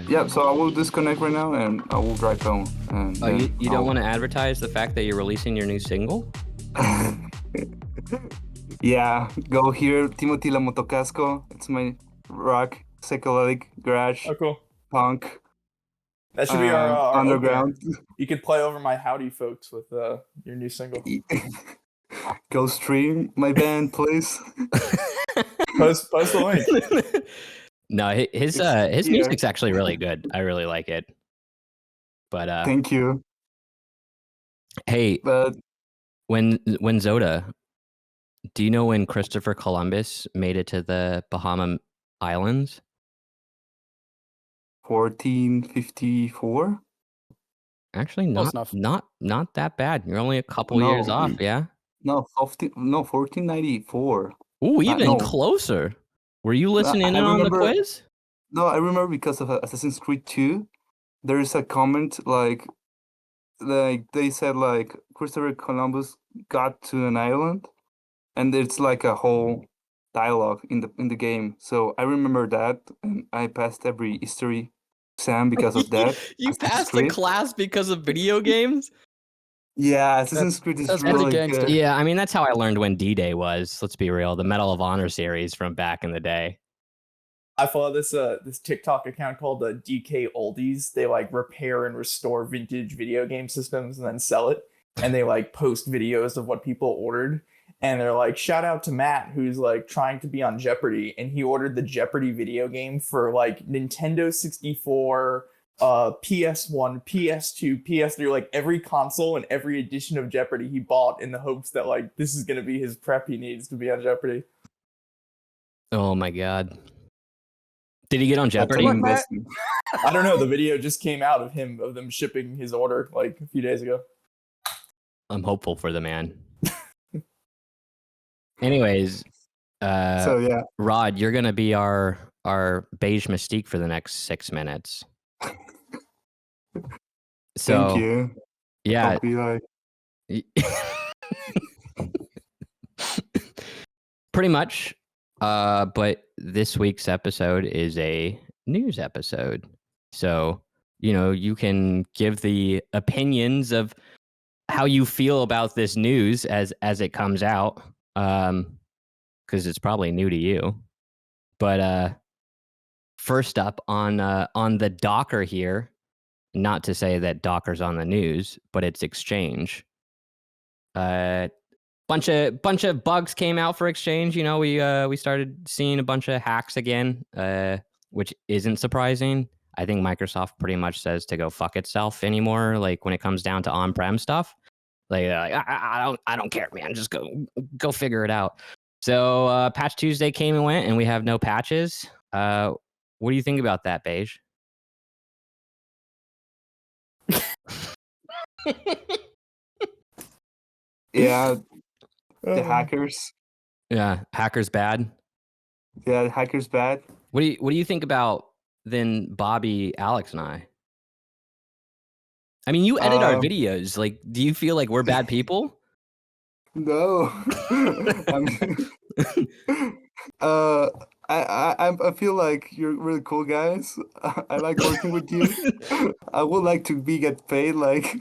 Yeah, so I will disconnect right now and I will drive home. And Oh, then you don't want to advertise the fact that you're releasing your new single? Yeah, go here, Timothy La Motocasco. It's my rock, psychedelic, garage, Oh, cool. punk, That should be our underground. opener. You could play over my Howdy Folks with your new single. Go stream my band, please. Post the link. No, his music's actually really good. I really like it. But Thank you. Hey, But when Zoda, do you know when Christopher Columbus made it to the Bahama Islands? 1454. Actually, Close enough. not that bad. You're only a couple years off, yeah. No, 1494. Ooh, even closer. Were you listening in on the quiz? No, I remember because of Assassin's Creed 2. There is a comment like they said like Christopher Columbus got to an island, and it's like a whole dialogue in the game. So I remember that, and I passed every history exam because of that. You passed the class because of video games? Yeah, Assassin's Creed is really good. Yeah, I mean, that's how I learned when D-Day was. Let's be real. The Medal of Honor series from back in the day. I follow this TikTok account called the DK Oldies. They like repair and restore vintage video game systems and then sell it. And they like post videos of what people ordered. And they're like, shout out to Matt, who's like trying to be on Jeopardy. And he ordered the Jeopardy video game for like Nintendo 64, PS1, PS2, PS3, like every console and every edition of Jeopardy he bought in the hopes that like this is going to be his prep he needs to be on Jeopardy. Oh my God. Did he get on Jeopardy? I don't know. The video just came out of them shipping his order like a few days ago. I'm hopeful for the man. Anyways, so yeah, Rod, you're gonna be our beige mystique for the next 6 minutes. So, thank you. Yeah. I'll be like... Pretty much. But this week's episode is a news episode. So, you can give the opinions of how you feel about this news as it comes out. Because it's probably new to you. But first up on the Docker here, not to say that Docker's on the news, but it's Exchange. Bunch of bugs came out for Exchange. We started seeing a bunch of hacks again, which isn't surprising. I think Microsoft pretty much says to go fuck itself anymore. Like when it comes down to on-prem stuff, like I don't care, man. Just go figure it out. So Patch Tuesday came and went, and we have no patches. What do you think about that, Beige? Yeah. The hackers. Yeah, hackers bad. Yeah, the hackers bad. What do you think about then Bobby, Alex, and I? I mean, you edit our videos. Like, do you feel like we're bad people? No. I feel like you're really cool guys. I like working with you. I would like to get paid like.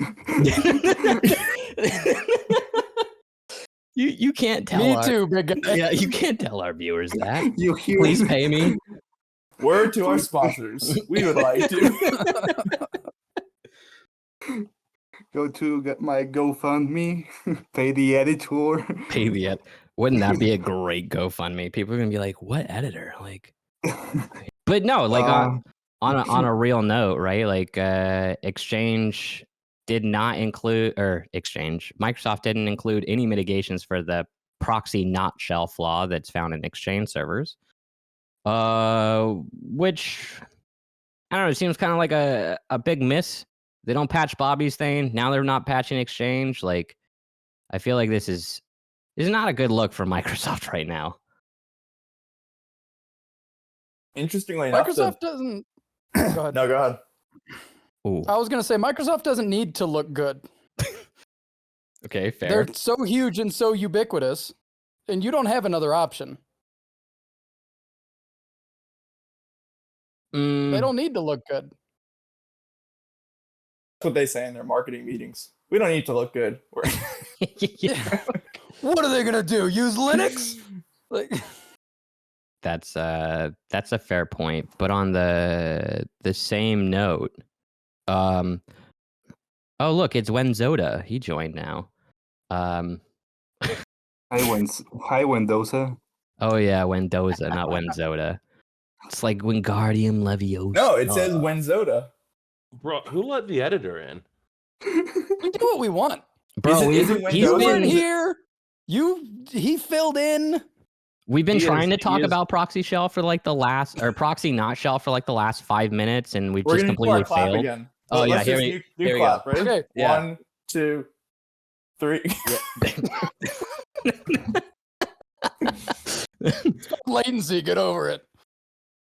You can't tell. Me too, big guy. Yeah, you can't tell our viewers that. You hear Please pay me. Word to our sponsors. We would like to. Go to get my GoFundMe. Pay the editor. Pay the ed. Wouldn't that be a great GoFundMe? People are gonna be like, "What editor?" Like, but no, like on a real note, right? Like, Exchange did not include, or Microsoft didn't include any mitigations for the ProxyNotShell flaw that's found in Exchange servers. Which I don't know, it seems kind of like a big miss. They don't patch Bobby's thing. Now they're not patching Exchange. Like, I feel like this is not a good look for Microsoft right now. Interestingly enough, Microsoft doesn't. Go ahead. No, go ahead. Ooh. I was going to say, Microsoft doesn't need to look good. Okay, fair. They're so huge and so ubiquitous, and you don't have another option. They don't need to look good. That's what they say in their marketing meetings. We don't need to look good. Yeah. What are they gonna do? Use Linux? Like, That's a fair point. But on the same note, oh look, it's Wenzoda. He joined now. Hi, Wendoza. Oh yeah, Wendoza, not Wenzoda. It's like Wingardium Leviosa. No, it says Wenzoda. Bro, who let the editor in? we do what we want. Bro, Is it he's You Wendoza? weren't been, here. He filled in. we've been He trying is- to talk he is- about ProxyShell for like the last, or ProxyNotShell for like the last 5 minutes, and we've We're just gonna do our completely clap failed. again. Oh, yeah, Let's here just we- do here we clap, go. right? Okay. Yeah. 1, 2, 3. It's called latency. Get over it.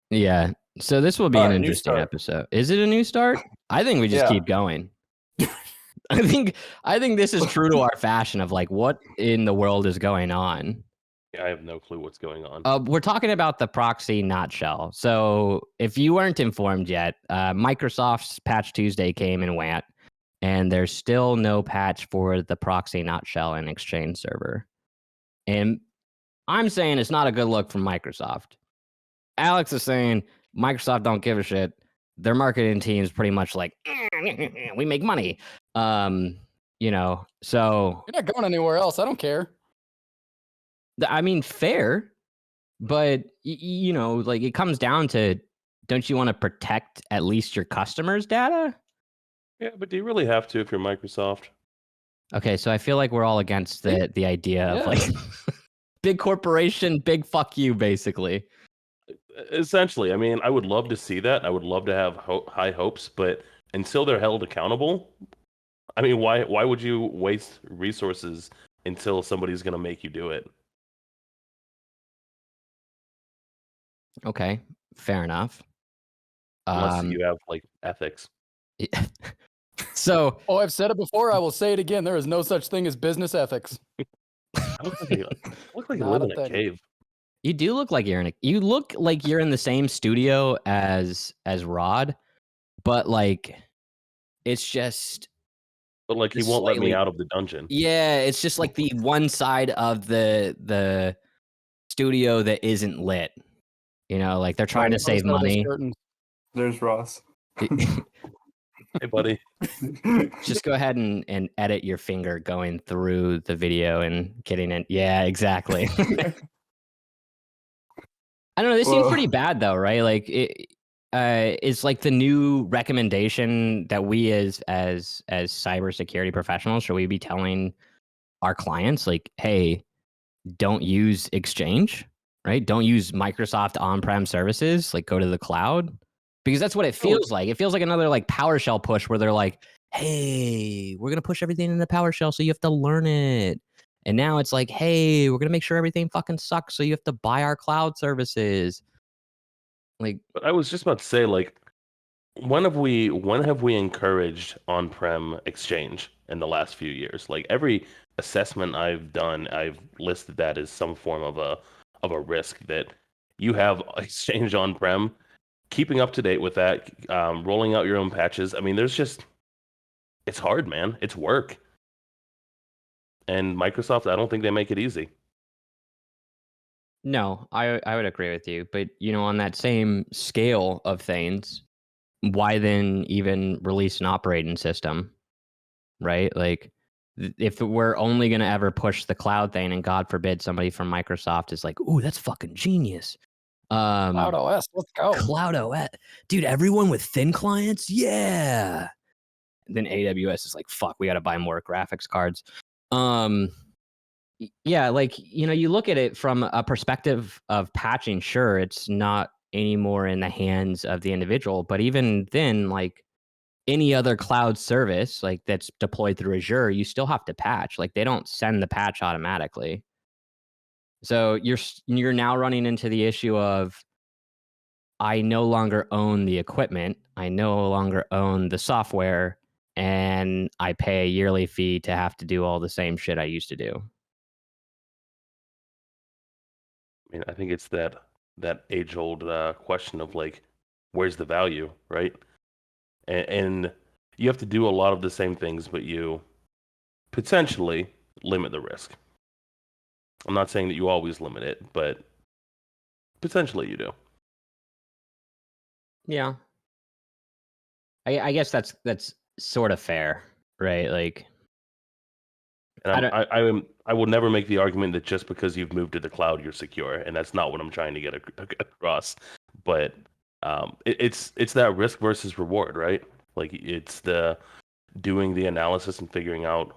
Yeah. So this will be All an right, new interesting start. episode. Is it a new start? I think we just Yeah. keep going. I think this is true to our fashion of like what in the world is going on. I have no clue what's going on. We're talking about the ProxyNotShell. So if you weren't informed yet, Microsoft's Patch Tuesday came and went, and there's still no patch for the ProxyNotShell and Exchange server. And I'm saying it's not a good look from Microsoft. Alex is saying Microsoft don't give a shit. Their marketing team is pretty much like, we make money. You know, so You're not going anywhere else. I don't care. I mean, fair, but you know, like it comes down to, don't you want to protect at least your customers' data? Yeah, but do you really have to if you're Microsoft? Okay, so I feel like we're all against the idea of Yeah. like big corporation, big fuck you, basically. Essentially, I mean, I would love to see that. I would love to have high hopes, but until they're held accountable, I mean, why would you waste resources until somebody's going to make you do it? Okay, fair enough. Unless you have like ethics. So Oh, I've said it before. I will say it again. There is no such thing as business ethics. I look like you Not live a in a thing. cave. you do look like you're in the same studio as Rod, but like it's just But like, he Just won't let me slightly- out of the dungeon. yeah, it's just like the one side of the studio that isn't lit. You know, like they're trying to save Close out this money. curtain. There's Ross. Hey, buddy. Just go ahead and edit your finger going through the video and getting it. Yeah, exactly. I don't know. This seems Well- pretty bad though, right? Like it's like the new recommendation that we as cybersecurity professionals, should we be telling our clients like, hey, don't use Exchange, right? Don't use Microsoft on-prem services, like go to the cloud. Because that's what it feels like. It feels like another like PowerShell push where they're like, hey, we're going to push everything into PowerShell, so you have to learn it. And now it's like, hey, we're going to make sure everything fucking sucks, so you have to buy our cloud services. Like, But I was just about to say, like, when have we encouraged on-prem Exchange in the last few years? Like, every assessment I've done, I've listed that as some form of a risk that you have Exchange on-prem. Keeping up to date with that, rolling out your own patches. I mean, it's hard, man. It's work. And Microsoft, I don't think they make it easy. no, I would agree with you. But, you know, on that same scale of things, why then even release an operating system, right? Like, if we're only going to ever push the cloud thing, and God forbid somebody from Microsoft is like, ooh, that's fucking genius. Cloud OS. Let's go. Cloud OS. Dude, everyone with thin clients? Yeah. Then AWS is like, fuck, we got to buy more graphics cards. Yeah, like, you know, you look at it from a perspective of patching, sure, it's not anymore in the hands of the individual, but even then, like any other cloud service like that's deployed through Azure, you still have to patch. Like they don't send the patch automatically. So you're now running into the issue of, I no longer own the equipment, I no longer own the software, and I pay a yearly fee to have to do all the same shit I used to do. I mean, I think it's that age-old question of like, where's the value, right? And you have to do a lot of the same things, but you potentially limit the risk. I'm not saying that you always limit it, but potentially you do. Yeah. I guess that's sort of fair, right? Like, And I I will never make the argument that just because you've moved to the cloud, you're secure, and that's not what I'm trying to get across. But it's that risk versus reward, right? Like it's the doing the analysis and figuring out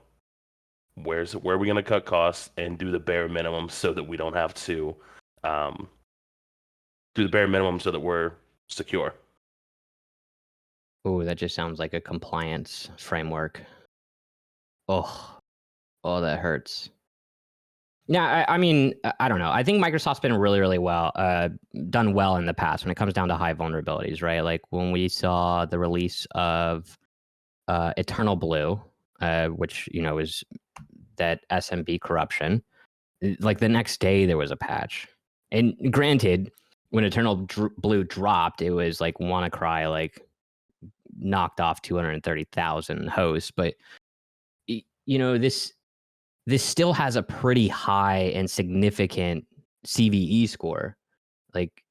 where are we going to cut costs and do the bare minimum so that we don't have to do the bare minimum so that we're secure. that just sounds like a compliance framework. Oh, that hurts. Yeah, I mean, I don't know. I think Microsoft's been really well, done well in the past when it comes down to high vulnerabilities, right? Like when we saw the release of Eternal Blue, which is that SMB corruption. Like the next day there was a patch, and granted, when Eternal Blue dropped, it was like WannaCry like knocked off 230,000 hosts, but this still has a pretty high and significant CVE score. Like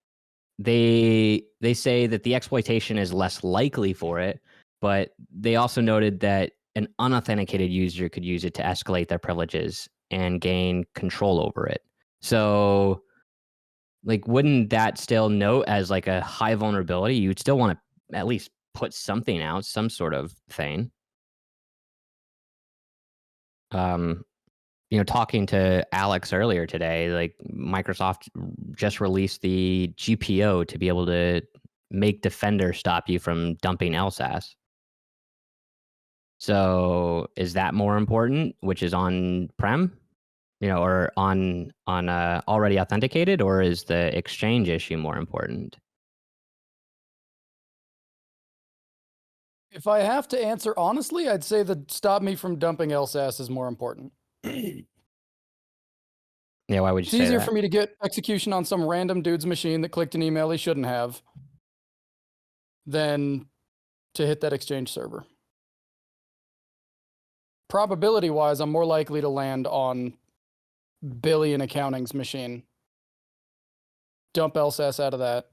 they say that the exploitation is less likely for it, but they also noted that an unauthenticated user could use it to escalate their privileges and gain control over it. So, like, wouldn't that still note as like a high vulnerability? You'd still want to at least put something out, some sort of thing. Talking to Alex earlier today, like Microsoft just released the GPO to be able to make Defender stop you from dumping LSAS. So is that more important, which is on-prem, or on already authenticated, or is the exchange issue more important? If I have to answer honestly, I'd say that stop me from dumping LSAS is more important. Yeah, why would you It's say easier that? for me to get execution on some random dude's machine that clicked an email he shouldn't have than to hit that exchange server. Probability-wise, I'm more likely to land on Billion Accounting's machine. Dump LSAS out of that.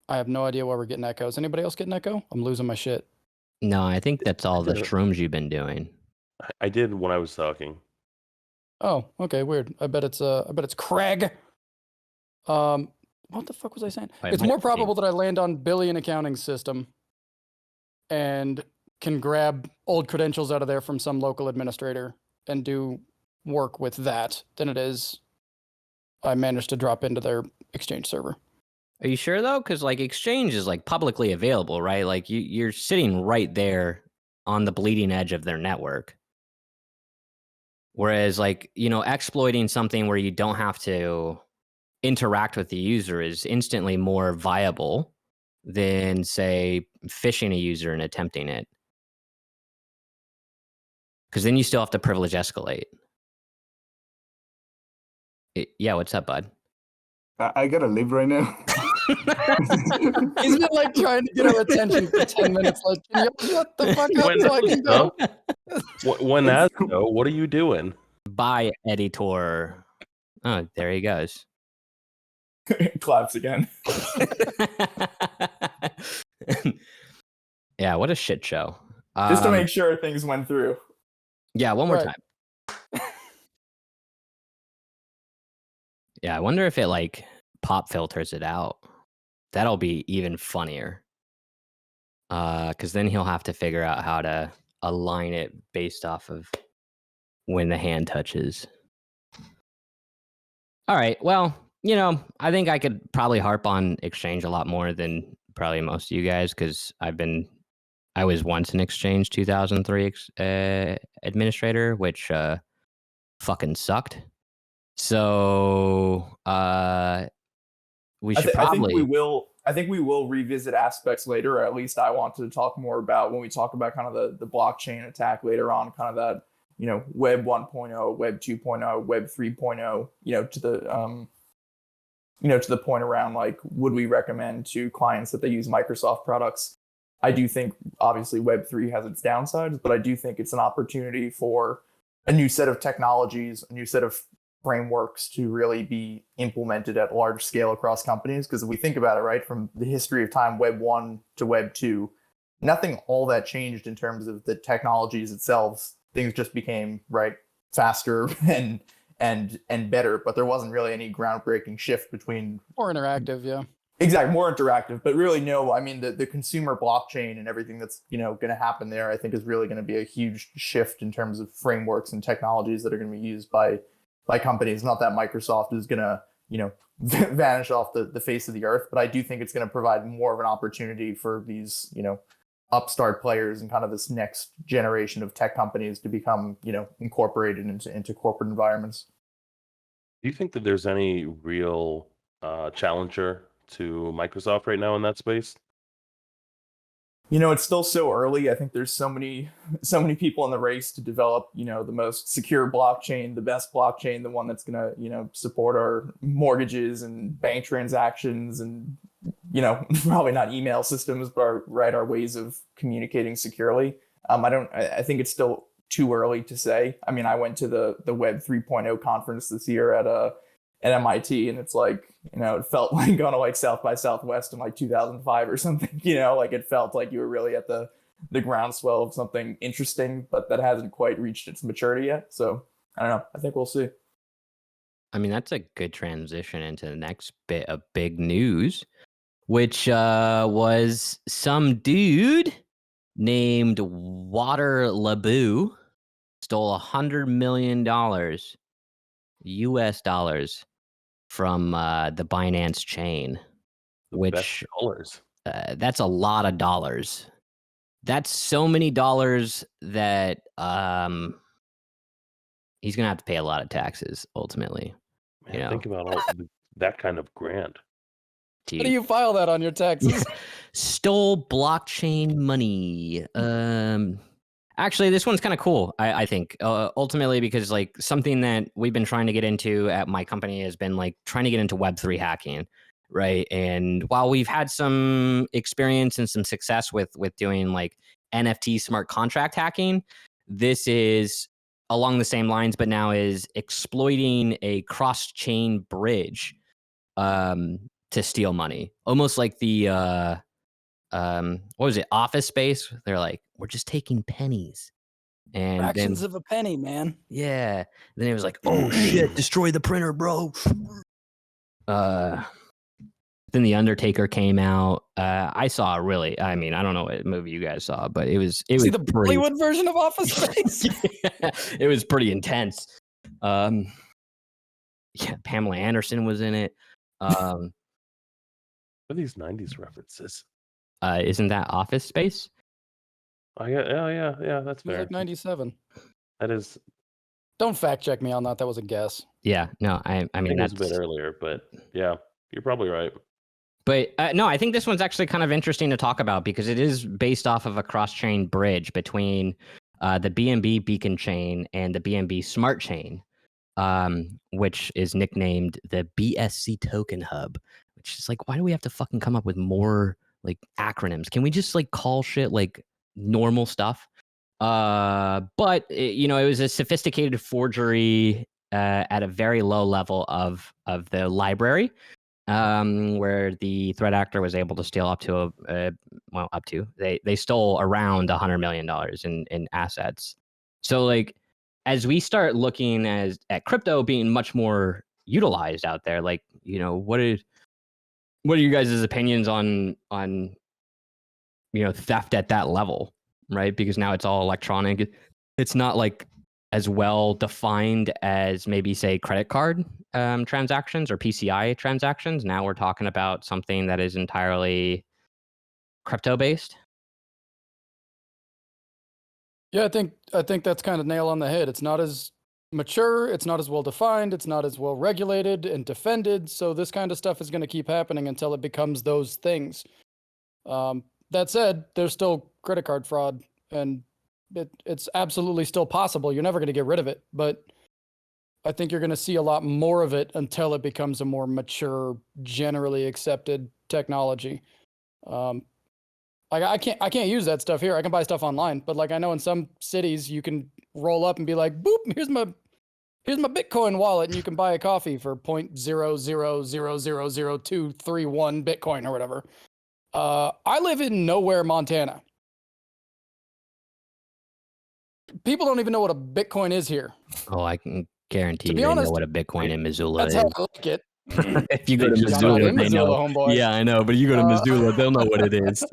I have no idea why we're getting echoes. Anybody else getting echo? I'm losing my shit. No, I think that's all the shrooms you've been doing. I did when I was talking. Oh, okay, weird. I bet it's Craig. What the fuck was I saying? It's more probable that I land on Billion Accounting's system and can grab old credentials out of there from some local administrator and do work with that than it is I managed to drop into their Exchange server. Are you sure though? Because like Exchange is like publicly available, right? Like you're sitting right there on the bleeding edge of their network. Whereas like, exploiting something where you don't have to interact with the user is instantly more viable than, say, phishing a user and attempting it. Because then you still have to privilege escalate. Yeah, what's up, bud? I gotta leave right now. He's been like trying to get our attention for 10 minutes. Like, can you shut the fuck up so I can go? When asked, though, what are you doing? Bye, editor. Oh, there he goes. Claps again. Yeah, what a shit show. Just to make sure things went through. Yeah, one more time. Yeah, I wonder if it like pop filters it out. That'll be even funnier. Because then he'll have to figure out how to align it based off of when the hand touches. All right, well, I think I could probably harp on Exchange a lot more than probably most of you guys, because I was once an Exchange 2003 administrator, which fucking sucked. So we should probably. I think we will revisit aspects later, or at least I want to talk more about when we talk about kind of the blockchain attack later on, kind of that, Web 1.0, Web 2.0, Web 3.0, to the to the point around like, would we recommend to clients that they use Microsoft products? I do think obviously Web3 has its downsides, but I do think it's an opportunity for a new set of technologies, a new set of frameworks to really be implemented at large scale across companies. Because if we think about it, right, from the history of time, Web 1 to Web 2, nothing all that changed in terms of the technologies itself. Things just became faster and better, but there wasn't really any groundbreaking shift between. More interactive, yeah. Exactly, more interactive, but really no. I mean, the consumer blockchain and everything that's going to happen there, I think, is really going to be a huge shift in terms of frameworks and technologies that are going to be used by companies. Not that Microsoft is going to vanish off the face of the earth, but I do think it's going to provide more of an opportunity for these upstart players and kind of this next generation of tech companies to become incorporated into corporate environments. Do you think that there's any real challenger to Microsoft right now in that space? It's still so early. I think there's so many people in the race to develop, the most secure blockchain, the best blockchain, the one that's going to, support our mortgages and bank transactions and, probably not email systems, but our ways of communicating securely. I think it's still too early to say. I mean, I went to the Web 3.0 conference this year at MIT, and it's like, it felt like going to like South by Southwest in like 2005 or something, like it felt like you were really at the groundswell of something interesting, but that hasn't quite reached its maturity yet. So I don't know. I think we'll see. I mean, that's a good transition into the next bit of big news, which was some dude named Water Laboo stole $100 million US dollars from the Binance chain, which dollars. That's a lot of dollars. That's so many dollars that he's gonna have to pay a lot of taxes ultimately. Man, think about that kind of grant. How do you file that on your taxes? Stole blockchain money. Actually, this one's kind of cool, I think, ultimately, because like something that we've been trying to get into at my company has been like trying to get into Web3 hacking, right? And while we've had some experience and some success with doing like NFT smart contract hacking, this is along the same lines, but now is exploiting a cross-chain bridge to steal money, almost like the what was it, Office Space? They're like, we're just taking pennies. And Fractions then, of a penny, man. Yeah. Then it was like, oh shit, destroy the printer, bro. Then The Undertaker came out. I saw I don't know what movie you guys saw, but it was See the Bollywood version of Office Space? Yeah, it was pretty intense. Yeah, Pamela Anderson was in it. What are these 90s references? Isn't that Office Space? Oh yeah, that's It was fair. like 97. That is. Don't fact check me on that. That was a guess. Yeah, no, I mean think it was that's a bit earlier, but yeah, you're probably right. But no, I think this one's actually kind of interesting to talk about because it is based off of a cross-chain bridge between the BNB Beacon chain and the BNB Smart Chain, which is nicknamed the BSC Token Hub. Which is like, why do we have to fucking come up with more like acronyms? Can we just like call shit like normal stuff? But it was a sophisticated forgery at a very low level of the library. Where the threat actor was able to steal up to they stole around $100 million in assets. So like, as we start looking at crypto being much more utilized out there, like, what are you guys' opinions on theft at that level, right? Because now it's all electronic. It's not like as well defined as maybe say credit card transactions or PCI transactions. Now we're talking about something that is entirely crypto based. Yeah, I think that's kind of nail on the head. It's not as mature, it's not as well defined, it's not as well regulated and defended. So this kind of stuff is going to keep happening until it becomes those things. That said, there's still credit card fraud, and it's absolutely still possible. You're never going to get rid of it, but I think you're going to see a lot more of it until it becomes a more mature, generally accepted technology. Like I can't use that stuff here. I can buy stuff online, but like I know in some cities you can roll up and be like, boop, here's my Bitcoin wallet, and you can buy a coffee for 0.00000231 Bitcoin or whatever. I live in nowhere, Montana. People don't even know what a Bitcoin is here. Oh, I can guarantee To you be they honest, know what a Bitcoin in Missoula that's is. how I like it. If you go to They just I'm not Missoula, in they Missoula, know. homeboy. Yeah, I know, but you go to Missoula, they'll know what it is.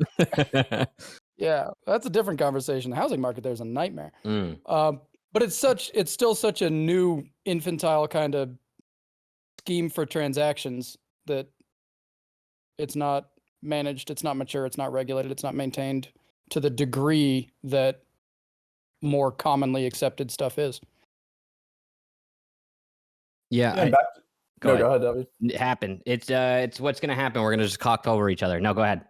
Yeah, that's a different conversation. The housing market there is a nightmare. Mm. But it's still such a new infantile kind of scheme for transactions that it's not managed, it's not mature, it's not regulated, it's not maintained to the degree that more commonly accepted stuff is. Yeah, And back to, go go ahead, David. it happened. It's what's gonna happen. We're gonna just cock over each other. No, go ahead.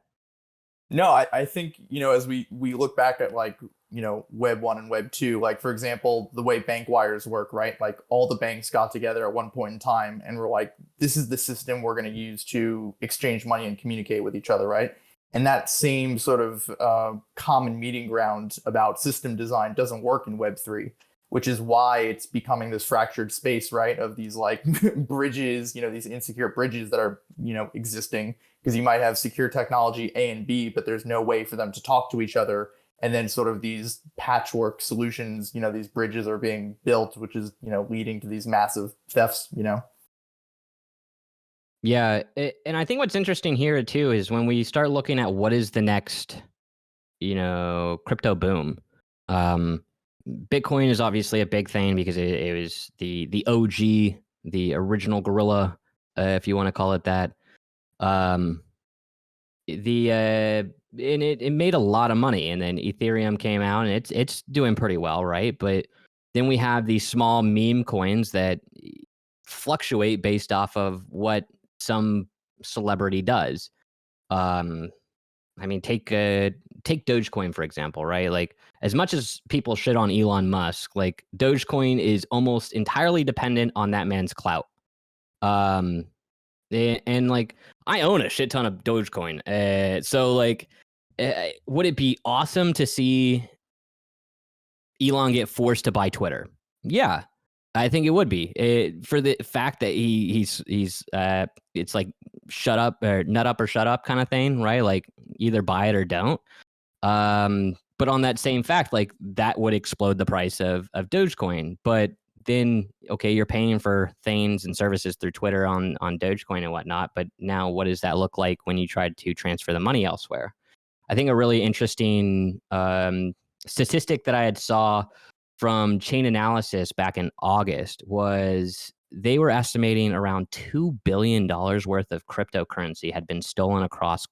No, I think, as we look back at like, Web 1 and Web 2, like, for example, the way bank wires work, right? Like all the banks got together at one point in time and were like, this is the system we're going to use to exchange money and communicate with each other, right? And that same sort of common meeting ground about system design doesn't work in Web 3, which is why it's becoming this fractured space, right? Of these like bridges, these insecure bridges that are, existing, because you might have secure technology A and B, but there's no way for them to talk to each other. And then sort of these patchwork solutions, these bridges are being built, which is, leading to these massive thefts, Yeah, and I think what's interesting here too is when we start looking at what is the next, crypto boom. Bitcoin is obviously a big thing because it was the OG, the original gorilla, if you want to call it that. And it made a lot of money, and then Ethereum came out, and it's doing pretty well, right? But then we have these small meme coins that fluctuate based off of what some celebrity does. I mean, take Dogecoin for example, right? Like, as much as people shit on Elon Musk, like Dogecoin is almost entirely dependent on that man's clout. And like, I own a shit ton of Dogecoin. So like, would it be awesome to see Elon get forced to buy Twitter? Yeah, I think it would be. For the fact that he's it's like shut up or nut up or shut up kind of thing, right? Like either buy it or don't. But on that same fact, like that would explode the price of Dogecoin. But then, okay, you're paying for things and services through Twitter on Dogecoin and whatnot. But now what does that look like when you try to transfer the money elsewhere? I think a really interesting statistic that I had saw from Chain Analysis back in August was they were estimating around $2 billion worth of cryptocurrency had been stolen across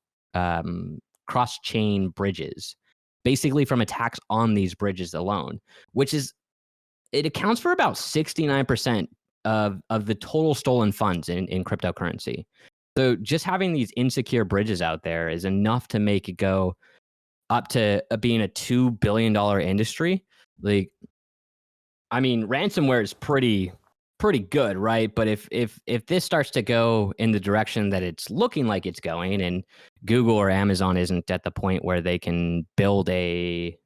cross-chain bridges, basically from attacks on these bridges alone, which is, it accounts for about 69% of the total stolen funds in cryptocurrency. So just having these insecure bridges out there is enough to make it go up to being a $2 billion industry. Like, I mean, ransomware is pretty good, right? But if this starts to go in the direction that it's looking like it's going, and Google or Amazon isn't at the point where they can build a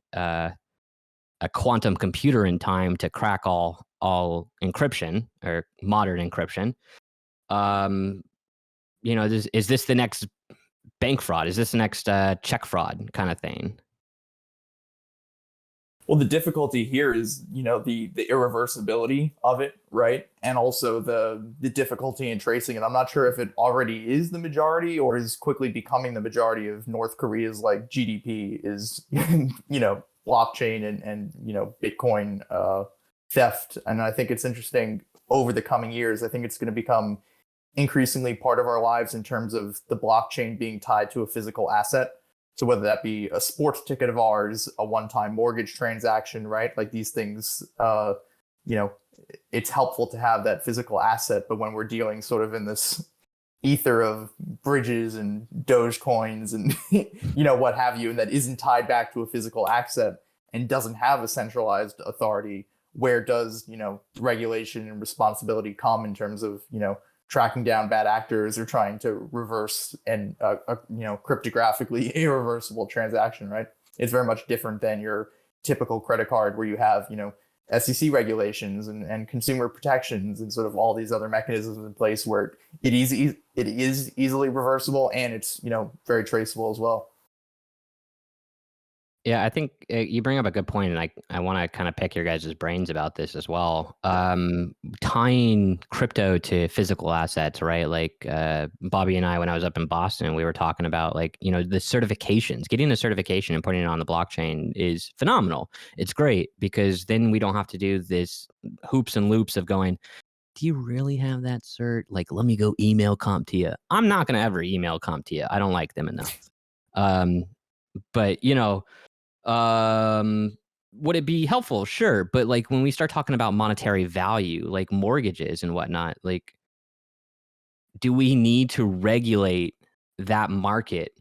quantum computer in time to crack all encryption or modern encryption, is this the next bank fraud? Is this the next check fraud kind of thing? Well, the difficulty here is, the irreversibility of it, right? And also the difficulty in tracing it. I'm not sure if it already is the majority or is quickly becoming the majority of North Korea's like GDP is, blockchain and Bitcoin theft. And I think it's interesting over the coming years. I think it's going to become increasingly part of our lives in terms of the blockchain being tied to a physical asset. So whether that be a sports ticket of ours, a one-time mortgage transaction, right? Like these things, it's helpful to have that physical asset. But when we're dealing sort of in this ether of bridges and Dogecoins and, what have you, and that isn't tied back to a physical asset and doesn't have a centralized authority, where does, regulation and responsibility come in terms of, tracking down bad actors or trying to reverse and, cryptographically irreversible transaction, right? It's very much different than your typical credit card where you have, SEC regulations and consumer protections and sort of all these other mechanisms in place where it is easily reversible and it's, very traceable as well. Yeah, I think you bring up a good point, and I want to kind of pick your guys' brains about this as well. Tying crypto to physical assets, right? Like Bobby and I, when I was up in Boston, we were talking about the certifications. Getting a certification and putting it on the blockchain is phenomenal. It's great because then we don't have to do this hoops and loops of going, do you really have that cert? Like, let me go email CompTIA. I'm not going to ever email CompTIA. I don't like them enough. But would it be helpful? Sure. But when we start talking about monetary value, like mortgages and whatnot, do we need to regulate that market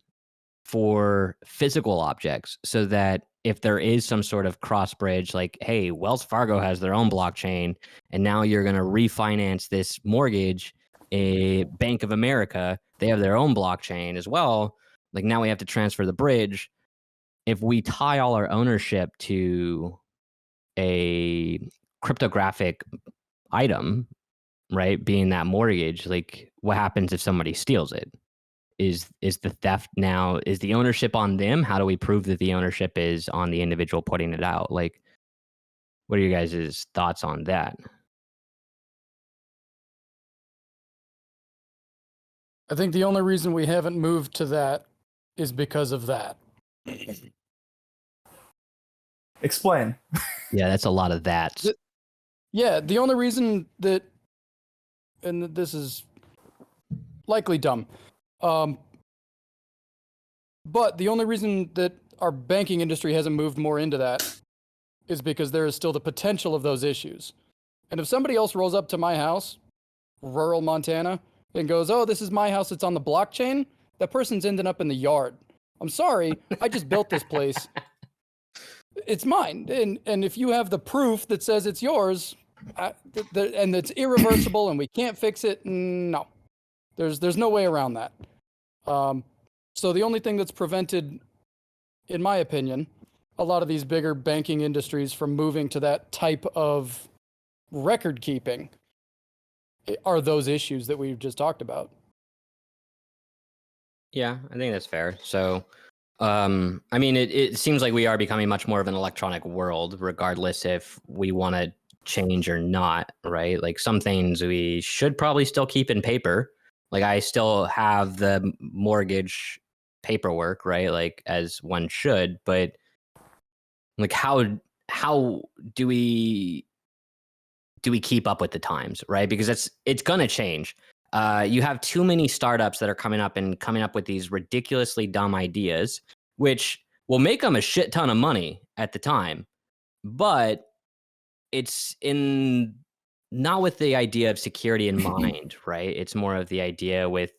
for physical objects so that if there is some sort of cross bridge, like, hey, Wells Fargo has their own blockchain and now you're going to refinance this mortgage, a Bank of America, they have their own blockchain as well. Like now we have to transfer the bridge. If we tie all our ownership to a cryptographic item, right, being that mortgage, what happens if somebody steals it? Is the theft now, is the ownership on them? How do we prove that the ownership is on the individual putting it out? What are your guys' thoughts on that? I think the only reason we haven't moved to that is because of that. Explain. Yeah, that's a lot of that. Yeah, the only reason that, and this is likely dumb, but the only reason that our banking industry hasn't moved more into that is because there is still the potential of those issues. And if somebody else rolls up to my house, rural Montana, and goes, oh, this is my house, it's on the blockchain, that person's ending up in the yard. I'm sorry, I just built this place. It's mine. And if you have the proof that says it's yours, and it's irreversible and we can't fix it, no. There's no way around that. So the only thing that's prevented, in my opinion, a lot of these bigger banking industries from moving to that type of record keeping are those issues that we've just talked about. Yeah, I think that's fair. So, I mean, it seems like we are becoming much more of an electronic world, regardless if we want to change or not, right? Like some things we should probably still keep in paper. Like I still have the mortgage paperwork, right? Like as one should, but like how do we keep up with the times, right? Because it's gonna change. You have too many startups that are coming up with these ridiculously dumb ideas, which will make them a shit ton of money at the time, but it's not with the idea of security in mind, right? It's more of the idea with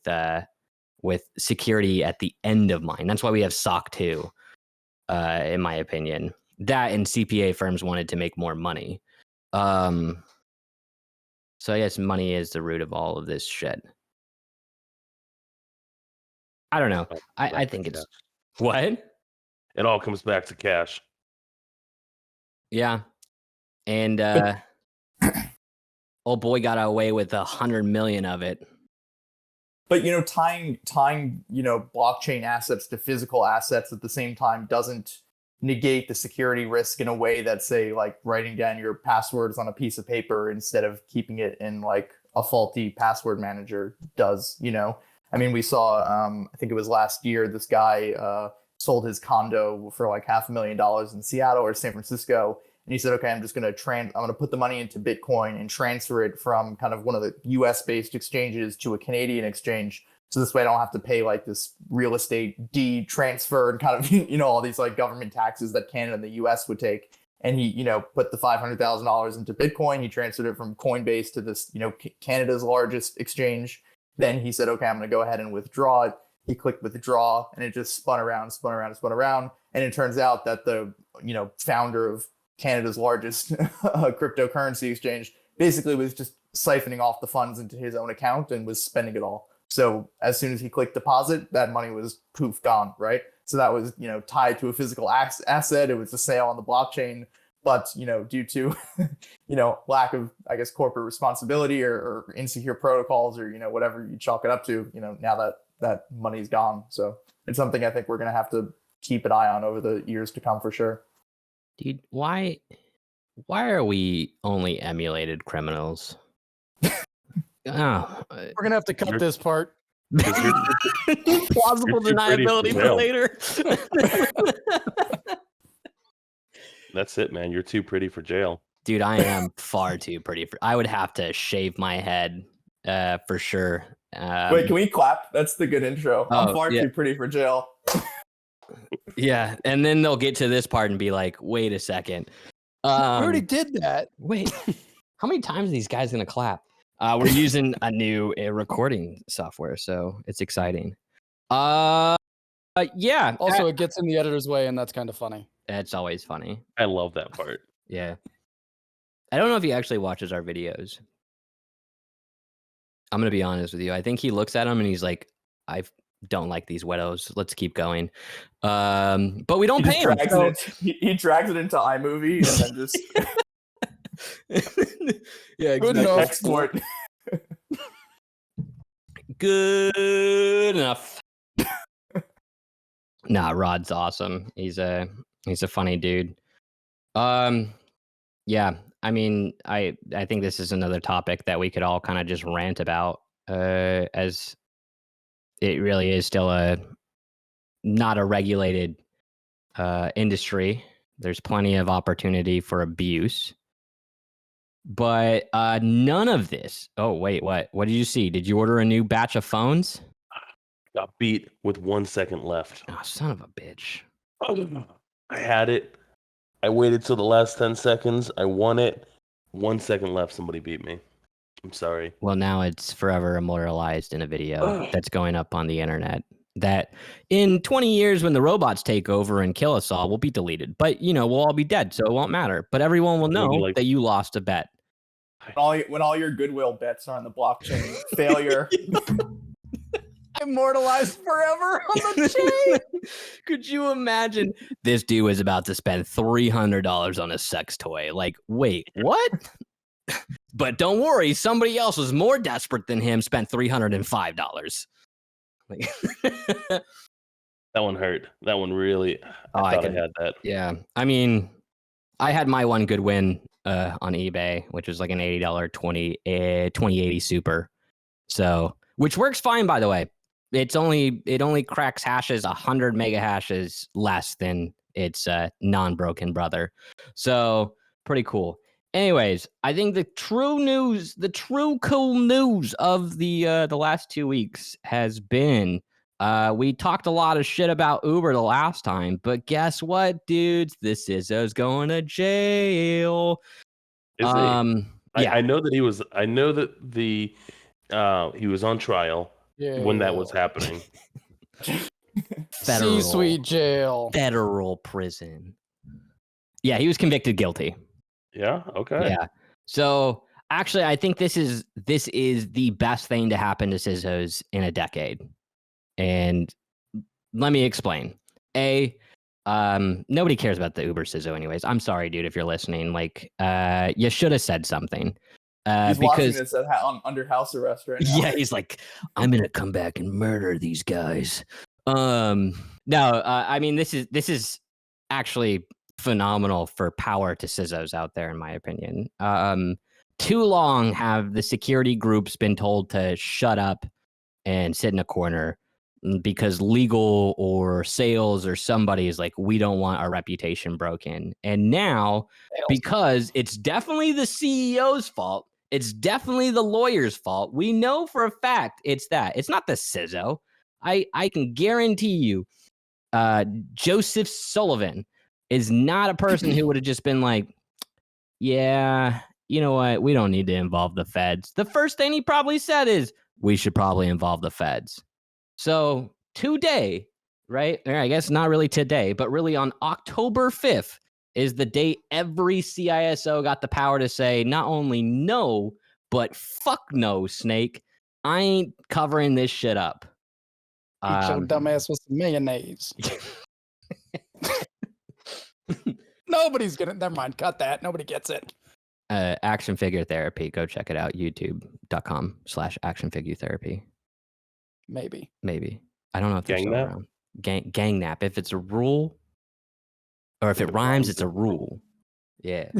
security at the end of mind. That's why we have SOC 2, in my opinion. That and CPA firms wanted to make more money. So I guess money is the root of all of this shit. I don't know. I think it's... What? It all comes back to cash. Yeah. And old boy got away with 100 million of it. But tying blockchain assets to physical assets at the same time doesn't negate the security risk in a way that, say, like writing down your passwords on a piece of paper instead of keeping it in like a faulty password manager does. I mean, we saw I think it was last year, this guy sold his condo for like $500,000 in Seattle or San Francisco. And he said, okay, I'm going to put the money into Bitcoin and transfer it from kind of one of the US based exchanges to a Canadian exchange. So this way I don't have to pay like this real estate deed transfer and kind of, all these like government taxes that Canada and the US would take. And he, put the $500,000 into Bitcoin. He transferred it from Coinbase to this, Canada's largest exchange. Then he said, okay, I'm going to go ahead and withdraw it. He clicked withdraw and it just spun around. And it turns out that the, founder of Canada's largest cryptocurrency exchange, basically was just siphoning off the funds into his own account and was spending it all. So as soon as he clicked deposit, that money was poof gone, right? So that was, tied to a physical asset. It was a sale on the blockchain, but, due to, lack of, I guess, corporate responsibility or insecure protocols or, whatever you chalk it up to, now that money's gone. So it's something I think we're going to have to keep an eye on over the years to come for sure. Dude, why are we only emulated criminals? We're gonna have to cut this part. Plausible deniability for later. That's it, man. You're too pretty for jail. Dude, I am far too pretty for. I would have to shave my head, for sure. Wait, can we clap? That's the good intro. I'm far too pretty for jail. Yeah, and then they'll get to this part and be like, "Wait a second, we already did that." Wait, how many times are these guys gonna clap? We're using a new recording software, so it's exciting. Yeah. Also, it gets in the editor's way, and that's kind of funny. It's always funny. I love that part. Yeah. I don't know if he actually watches our videos. I'm gonna be honest with you. I think he looks at them and he's like, "I don't like these widows. Let's keep going." But we don't pay him. He drags it into iMovie and then just. Yeah, good enough. Export. Good enough. Nah, Rod's awesome. He's a funny dude. Yeah, I mean, I think this is another topic that we could all kind of just rant about, as it really is still not a regulated industry. There's plenty of opportunity for abuse. But none of this. Oh, wait, what? What did you see? Did you order a new batch of phones? Got beat with 1 second left. Oh, son of a bitch. I had it. I waited till the last 10 seconds. I won it. 1 second left. Somebody beat me. I'm sorry. Well, now it's forever immortalized in a video that's going up on the internet. That in 20 years, when the robots take over and kill us all, will be deleted. But, we'll all be dead, so it won't matter. But everyone will know that you lost a bet. When all your goodwill bets are on the blockchain, failure. Immortalized forever on the chain. Could you imagine? This dude was about to spend $300 on a sex toy. Like, wait, what? But don't worry, somebody else was more desperate than him, spent $305. Like, that one hurt. That one really. I thought I had that. Yeah, I mean, I had my one good win on eBay, which was like an $80 2080 Super. So, which works fine, by the way. It only cracks hashes 100 mega hashes less than its non-broken brother. So pretty cool. Anyways, I think the true cool news of the last 2 weeks has been we talked a lot of shit about Uber the last time, but guess what, dudes? The CSO's going to jail. Is he? Yeah. I know that he was. I know that he was on trial when that was happening. C-suite jail. Federal prison. Yeah, he was convicted guilty. Yeah. Okay. Yeah. So actually, I think this is the best thing to happen to CSOs in a decade. And let me explain. Nobody cares about the Uber CSO anyways. I'm sorry, dude, if you're listening. Like, you should have said something. He's watching this under house arrest right now. Yeah, he's like, I'm gonna come back and murder these guys. I mean, this is actually phenomenal for power to CSOs out there, in my opinion. Too long have the security groups been told to shut up and sit in a corner because legal or sales or somebody is like, we don't want our reputation broken. And now, because it's definitely the CEO's fault, it's definitely the lawyer's fault. We know for a fact it's that. It's not the CISO. I can guarantee you, Joseph Sullivan is not a person who would have just been like, yeah, you know what? We don't need to involve the feds. The first thing he probably said is, we should probably involve the feds. So today, right? I guess not really today, but really on October 5th, is the date every CISO got the power to say not only no, but fuck no, Snake. I ain't covering this shit up. Eat your dumbass with some mayonnaise. Nobody's gonna. Never mind. Cut that. Nobody gets it. Action figure therapy. Go check it out. YouTube.com/action figure therapy. Maybe. I don't know if they're Gang still nap? around. Gang nap. If it's a rule, or if it rhymes, it's a rule. Yeah.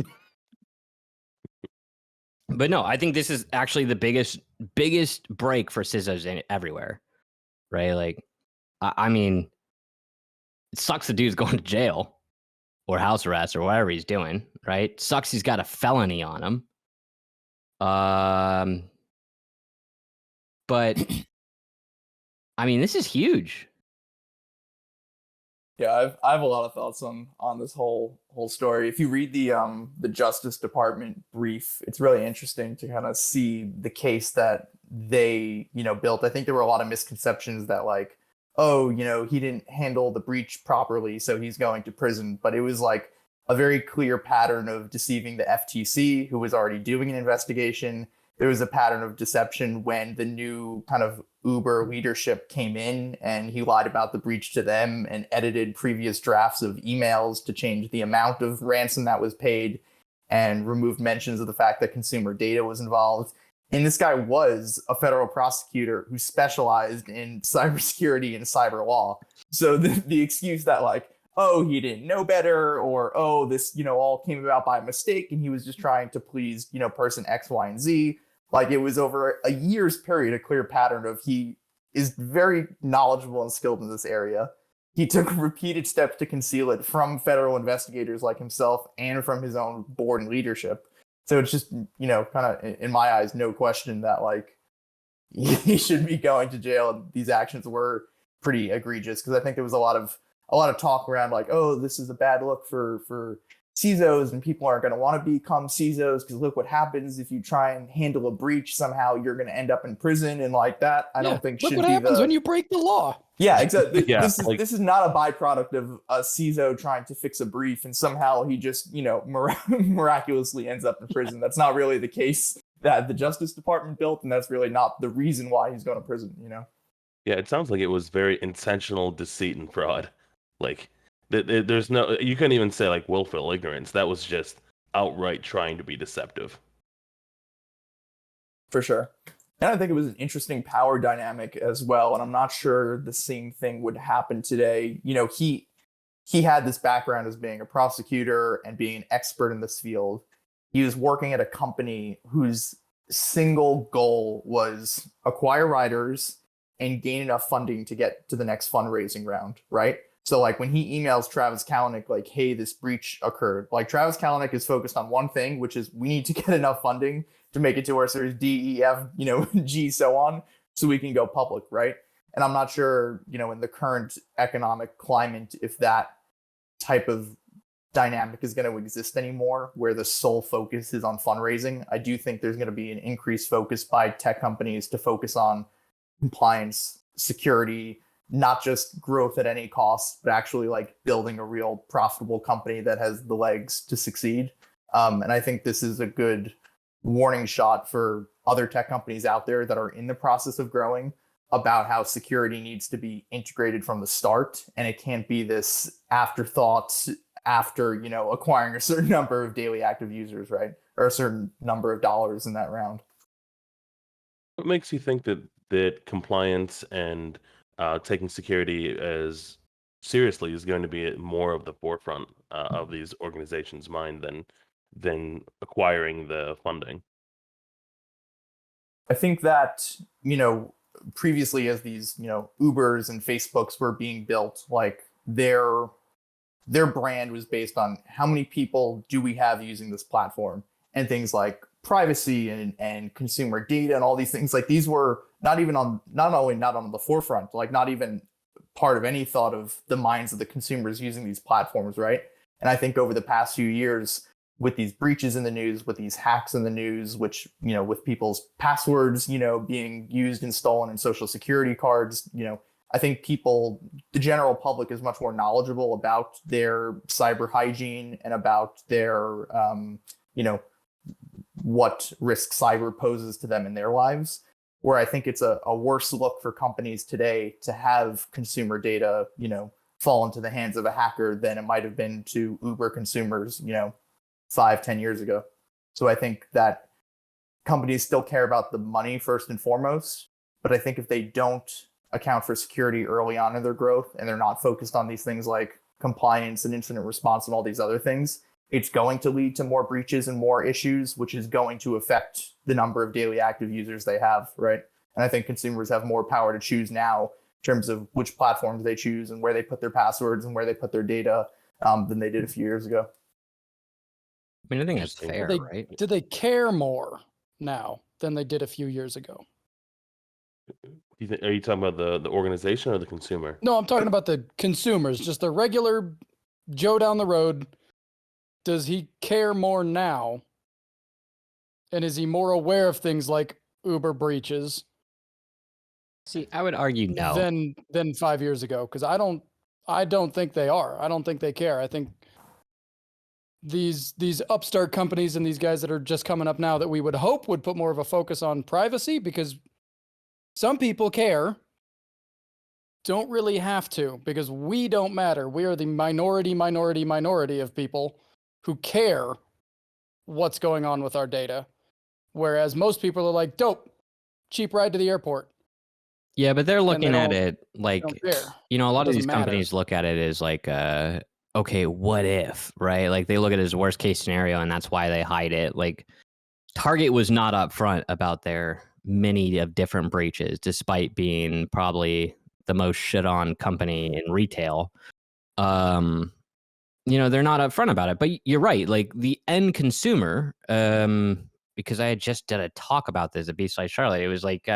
But no, I think this is actually the biggest break for CISOs in everywhere, right? Like, I mean, it sucks the dude's going to jail or house arrest or whatever he's doing, right? Sucks he's got a felony on him. But I mean, this is huge. Yeah, I have a lot of thoughts on this whole story. If you read the Justice Department brief, it's really interesting to kind of see the case that they, built. I think there were a lot of misconceptions that like, oh, he didn't handle the breach properly, so he's going to prison. But it was like a very clear pattern of deceiving the FTC, who was already doing an investigation. There was a pattern of deception when the new kind of Uber leadership came in, and he lied about the breach to them and edited previous drafts of emails to change the amount of ransom that was paid and removed mentions of the fact that consumer data was involved. And this guy was a federal prosecutor who specialized in cybersecurity and cyber law. So the excuse that like, oh, he didn't know better, or, oh, this, all came about by mistake and he was just trying to please, person X, Y, and Z. Like, it was over a year's period, a clear pattern of he is very knowledgeable and skilled in this area. He took repeated steps to conceal it from federal investigators like himself and from his own board and leadership. So it's just, kind of, in my eyes, no question that, like, he should be going to jail. And these actions were pretty egregious, because I think there was a lot of talk around like, oh, this is a bad look for CSOs, and people aren't going to want to become CSOs because look what happens if you try and handle a breach. Somehow you're going to end up in prison, and like that, I don't think look should what be happens when you break the law. Yeah, exactly. Yeah, This is not a byproduct of a CISO trying to fix a brief and somehow he just, miraculously ends up in prison. That's not really the case that the Justice Department built, and that's really not the reason why he's going to prison, Yeah, it sounds like it was very intentional deceit and fraud. Like, there's no, you couldn't even say like willful ignorance. That was just outright trying to be deceptive. For sure. And I think it was an interesting power dynamic as well. And I'm not sure the same thing would happen today. He had this background as being a prosecutor and being an expert in this field. He was working at a company whose single goal was acquire writers and gain enough funding to get to the next fundraising round, right? So like when he emails Travis Kalanick, like, hey, this breach occurred, like Travis Kalanick is focused on one thing, which is we need to get enough funding to make it to our series D, E, F, G, so on, so we can go public, right? And I'm not sure, in the current economic climate, if that type of dynamic is going to exist anymore, where the sole focus is on fundraising. I do think there's going to be an increased focus by tech companies to focus on compliance, security, not just growth at any cost, but actually like building a real profitable company that has the legs to succeed. And I think this is a good warning shot for other tech companies out there that are in the process of growing about how security needs to be integrated from the start. And it can't be this afterthought after, acquiring a certain number of daily active users, right? Or a certain number of dollars in that round. What makes you think that compliance and taking security as seriously is going to be more of the forefront of these organizations' mind than acquiring the funding? I think that, previously as these, Ubers and Facebooks were being built, like their brand was based on how many people do we have using this platform, and things like privacy and consumer data and all these things. Like these were not only not on the forefront, like not even part of any thought of the minds of the consumers using these platforms, right? And I think over the past few years, with these breaches in the news, with these hacks in the news, which, with people's passwords, being used and stolen, and social security cards, I think the general public is much more knowledgeable about their cyber hygiene and about their, what risk cyber poses to them in their lives. Where I think it's a worse look for companies today to have consumer data, fall into the hands of a hacker than it might have been to Uber consumers, 5-10 years ago. So I think that companies still care about the money first and foremost, but I think if they don't account for security early on in their growth and they're not focused on these things like compliance and incident response and all these other things, it's going to lead to more breaches and more issues, which is going to affect the number of daily active users they have, right? And I think consumers have more power to choose now in terms of which platforms they choose and where they put their passwords and where they put their data than they did a few years ago. I mean, I think that's fair, right? Do they care more now than they did a few years ago? Are you talking about the organization or the consumer? No, I'm talking about the consumers, just the regular Joe down the road. Does he care more now? And is he more aware of things like Uber breaches? See, I would argue no. Than 5 years ago, because I don't think they are. I don't think they care. I think these upstart companies and these guys that are just coming up now that we would hope would put more of a focus on privacy, because some people care, don't really have to, because we don't matter. We are the minority of people who care what's going on with our data. Whereas most people are like, dope, cheap ride to the airport. Yeah, but they're looking at it like, a lot of these companies look at it as like, okay, what if, right? Like they look at it as worst case scenario, and that's why they hide it. Like Target was not upfront about their many of different breaches, despite being probably the most shit on company in retail. They're not upfront about it. But you're right. Like the end consumer, because I had just did a talk about this at B-Side Charlotte. It was like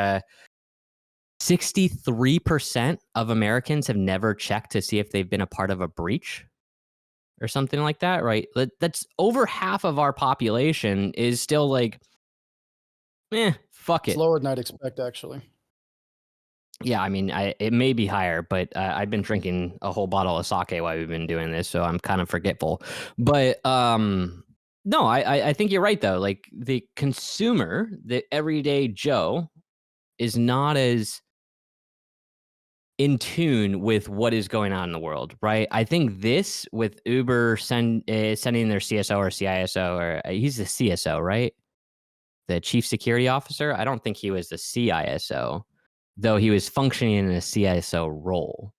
63% of Americans have never checked to see if they've been a part of a breach or something like that, right? That's over half of our population is still like, fuck it. It's lower than I'd expect, actually. Yeah, I mean, it may be higher, but I've been drinking a whole bottle of sake while we've been doing this, so I'm kind of forgetful. But no, I think you're right, though. Like the consumer, the everyday Joe, is not as in tune with what is going on in the world, right? I think this with Uber sending their CSO or CISO, or he's the CSO, right? The chief security officer. I don't think he was the CISO, though he was functioning in a CISO role.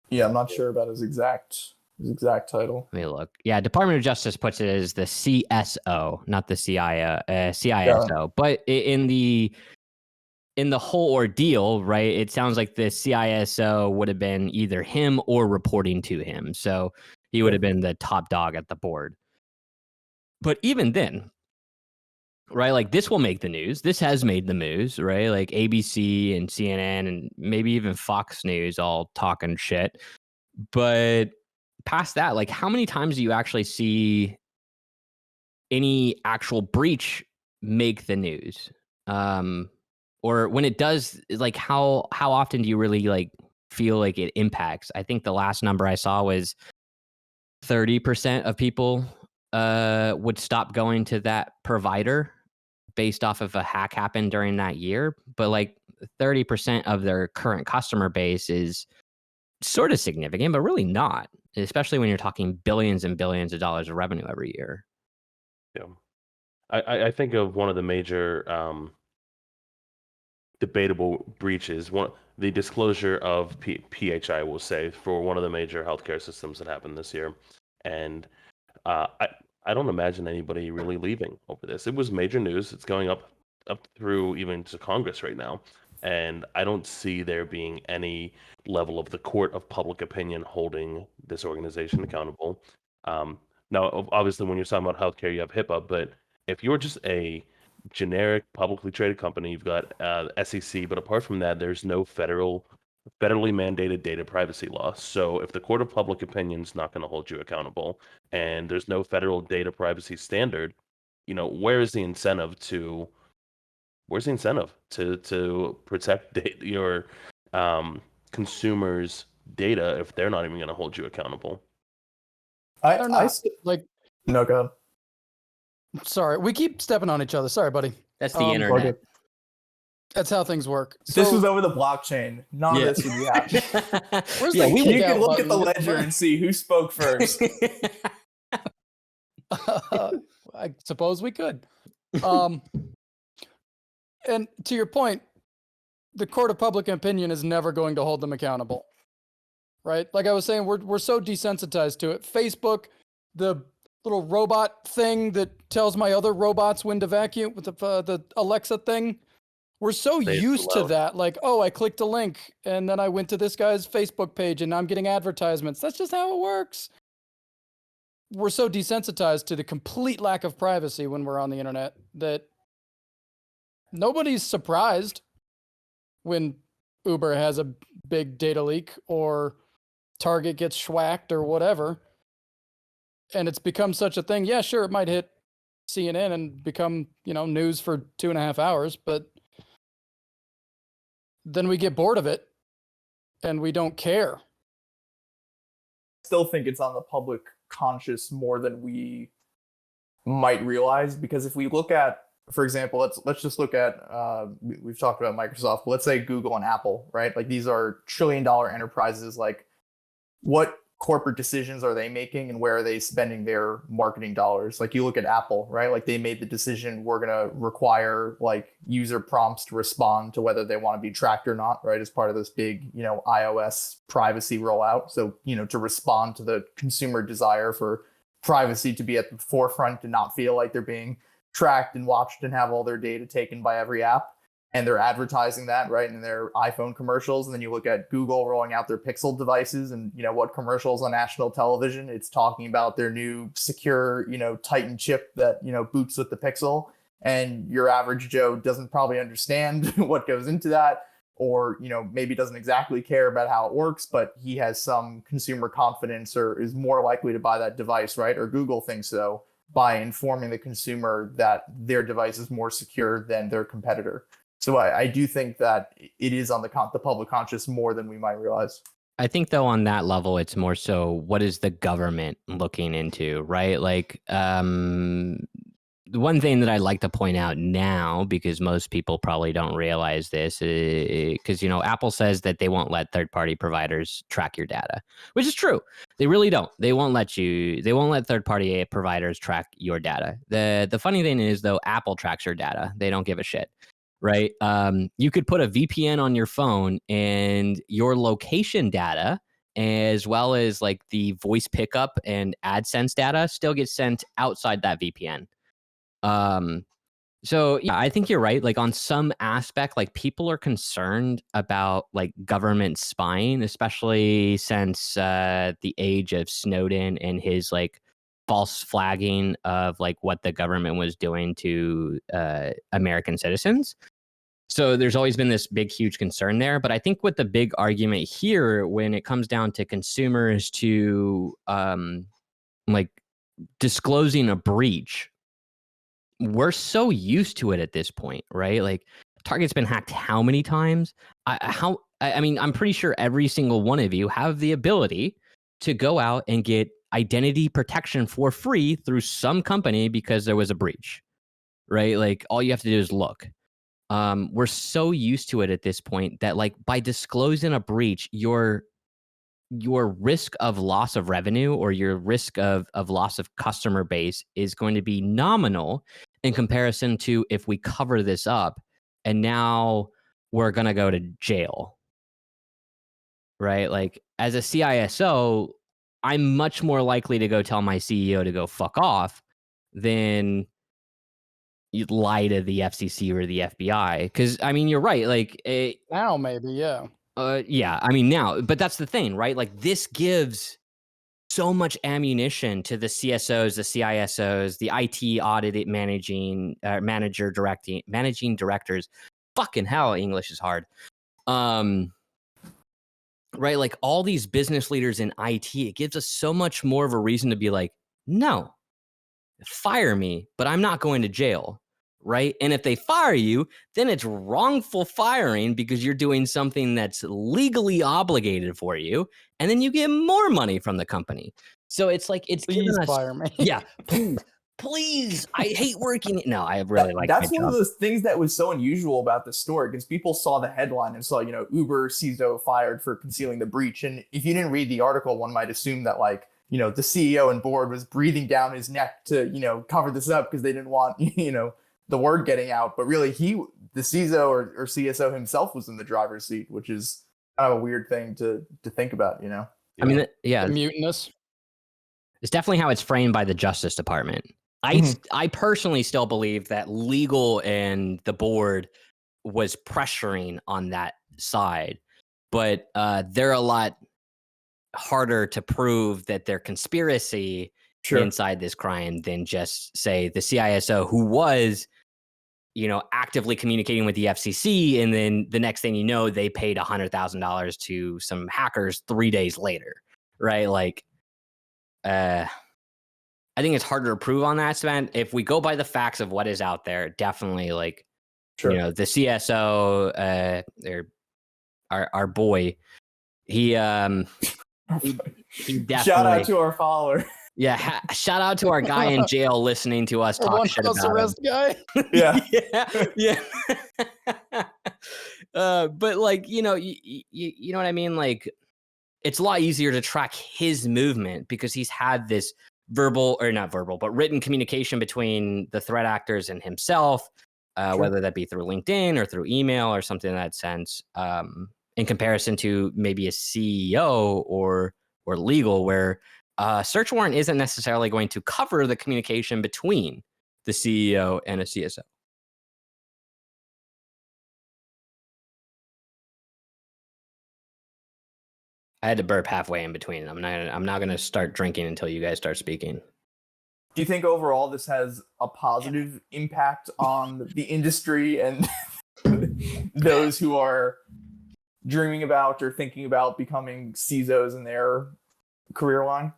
Yeah, I'm not sure about his exact title. Let me look. Yeah, Department of Justice puts it as the CSO, not the CISO. Yeah. But in the whole ordeal, right, it sounds like the CISO would have been either him or reporting to him. So he would have been the top dog at the board. But even then, right, like this will make the news. This has made the news, right? Like ABC and CNN and maybe even Fox News all talking shit. But past that, like how many times do you actually see any actual breach make the news? Or when it does, like how often do you really like feel like it impacts? I think the last number I saw was 30% of people would stop going to that provider based off of a hack happened during that year. But like 30% of their current customer base is sort of significant, but really not, especially when you're talking billions and billions of dollars of revenue every year. Yeah. I think of one of the major debatable breaches, the disclosure of PHI, will say, for one of the major healthcare systems that happened this year. And I don't imagine anybody really leaving over this. It was major news. It's going up through even to Congress right now. And I don't see there being any level of the court of public opinion holding this organization accountable. Now, obviously, when you're talking about healthcare, you have HIPAA, but if you're just a generic publicly traded company, you've got SEC, but apart from that, there's no federally mandated data privacy law. So if the court of public opinion is not going to hold you accountable, and there's no federal data privacy standard, where's the incentive to protect your consumers' data if they're not even going to hold you accountable? They're not. No, go ahead. Sorry, we keep stepping on each other. Sorry, buddy. That's the Okay. internet. That's how things work. This was over the blockchain. None of this would be happening. Where's Yeah, the we kick You out can look at the button? ledger and see who spoke first. I suppose we could. And to your point, the court of public opinion is never going to hold them accountable, right? Like I was saying, we're so desensitized to it. Facebook, the little robot thing that tells my other robots when to vacuum with the Alexa thing. We're so Say it used to loud. that. Like, oh, I clicked a link and then I went to this guy's Facebook page and now I'm getting advertisements. That's just how it works. We're so desensitized to the complete lack of privacy when we're on the internet that nobody's surprised when Uber has a big data leak or Target gets schwacked or whatever. And it's become such a thing. Yeah, sure, it might hit CNN and become, news for 2.5 hours, but then we get bored of it and we don't care. Still think it's on the public conscious more than we might realize, because if we look at, for example, let's just look at we've talked about Microsoft, but let's say Google and Apple, right? Like these are trillion-dollar enterprises. Like what corporate decisions are they making and where are they spending their marketing dollars? Like you look at Apple, right? Like they made the decision, we're going to require like user prompts to respond to whether they want to be tracked or not, right? As part of this big, iOS privacy rollout. So, to respond to the consumer desire for privacy to be at the forefront and not feel like they're being tracked and watched and have all their data taken by every app. And they're advertising that, right, in their iPhone commercials. And then you look at Google rolling out their Pixel devices and, what commercials on national television, it's talking about their new secure, Titan chip that, boots with the Pixel. And your average Joe doesn't probably understand what goes into that, or, maybe doesn't exactly care about how it works, but he has some consumer confidence or is more likely to buy that device, right? Or Google thinks so, by informing the consumer that their device is more secure than their competitor. So I do think that it is on the public conscious more than we might realize. I think though on that level, it's more so what is the government looking into, right? Like the one thing that I'd like to point out now, because most people probably don't realize this, because Apple says that they won't let third-party providers track your data, which is true. They really don't. They won't let third-party providers track your data. The funny thing is though, Apple tracks your data. They don't give a shit. Right. You could put a VPN on your phone and your location data, as well as like the voice pickup and AdSense data, still gets sent outside that VPN. So yeah, I think you're right. Like on some aspect, like people are concerned about like government spying, especially since the age of Snowden and his like false flagging of like what the government was doing to American citizens. So there's always been this big, huge concern there. But I think what the big argument here, when it comes down to consumers to like disclosing a breach, we're so used to it at this point, right? Like Target's been hacked how many times? I mean, I'm pretty sure every single one of you have the ability to go out and get identity protection for free through some company because there was a breach, right? Like all you have to do is look. We're so used to it at this point that like by disclosing a breach, your risk of loss of revenue or your risk of loss of customer base is going to be nominal in comparison to if we cover this up and now we're going to go to jail, right? Like as a CISO, I'm much more likely to go tell my CEO to go fuck off than you lie to the FCC or the FBI. Because I mean, you're right. Like Now maybe, yeah. Yeah. I mean now, but that's the thing, right? Like this gives so much ammunition to the CSOs, the CISOs, the IT audit managing directors. Fucking hell, English is hard. Right? Like all these business leaders in IT, it gives us so much more of a reason to be like, no, fire me, but I'm not going to jail. right? And if they fire you, then it's wrongful firing because you're doing something that's legally obligated for you, and then you get more money from the company. So it's like it's Please given us, fire me. yeah, please. I hate working. No, I really like that's my one job. of those things that was so unusual about the story, because people saw the headline and saw, Uber CSO fired for concealing the breach. And if you didn't read the article, one might assume that the CEO and board was breathing down his neck to, cover this up because they didn't want, the word getting out. But really, the CSO or CSO himself was in the driver's seat, which is kind of a weird thing to think about, I mean, yeah, The mutinous. it's definitely how it's framed by the Justice Department. I personally still believe that legal and the board was pressuring on that side, but they're a lot harder to prove that they're conspiracy inside this crime than just say the CISO who was, actively communicating with the FCC, and then the next thing you know, they paid $100,000 to some hackers 3 days later, right? Like, I think it's harder to prove on that, Sven. If we go by the facts of what is out there, definitely the CSO, our boy, he definitely, shout out to our follower. Yeah, shout out to our guy in jail listening to us talk shit about arrest guy. Yeah. yeah. But you know what I mean? Like, it's a lot easier to track his movement because he's had this written communication between the threat actors and himself, whether that be through LinkedIn or through email or something in that sense, in comparison to maybe a CEO or legal, where a search warrant isn't necessarily going to cover the communication between the CEO and a CSO. I had to burp halfway in between. I'm not going to start drinking until you guys start speaking. Do you think overall this has a positive impact on the industry and those who are dreaming about or thinking about becoming CSOs in their career line?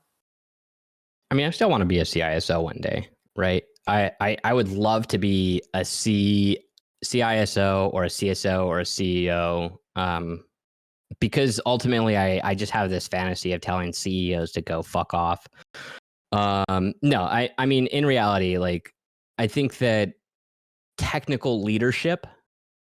I mean, I still want to be a CISO one day, right? I would love to be a CISO or a CSO or a CEO, because ultimately I just have this fantasy of telling CEOs to go fuck off. No, I mean, in reality, like, I think that technical leadership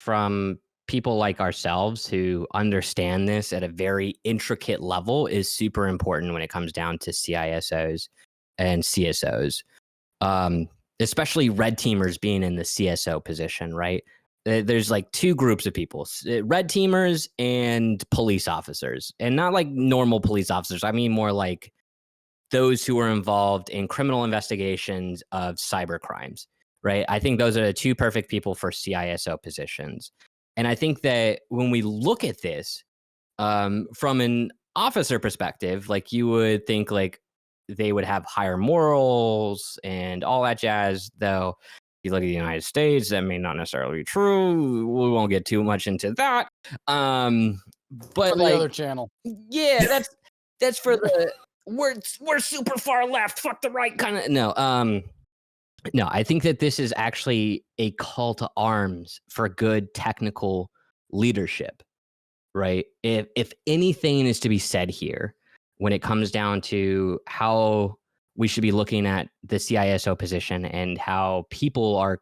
from people like ourselves who understand this at a very intricate level is super important when it comes down to CISOs and CSOs, especially red teamers being in the CSO position, right? There's like two groups of people, red teamers and police officers, and not like normal police officers. I mean, more like those who are involved in criminal investigations of cyber crimes, right? I think those are the two perfect people for CISO positions. And I think that when we look at this from an officer perspective, like, you would think like they would have higher morals and all that jazz, though. If you look at the United States, that may not necessarily be true. We won't get too much into that. But for the other channel. Yeah, that's for the we're super far left, fuck the right kind of. No, I think that this is actually a call to arms for good technical leadership, right? If anything is to be said here, when it comes down to how we should be looking at the CISO position and how people are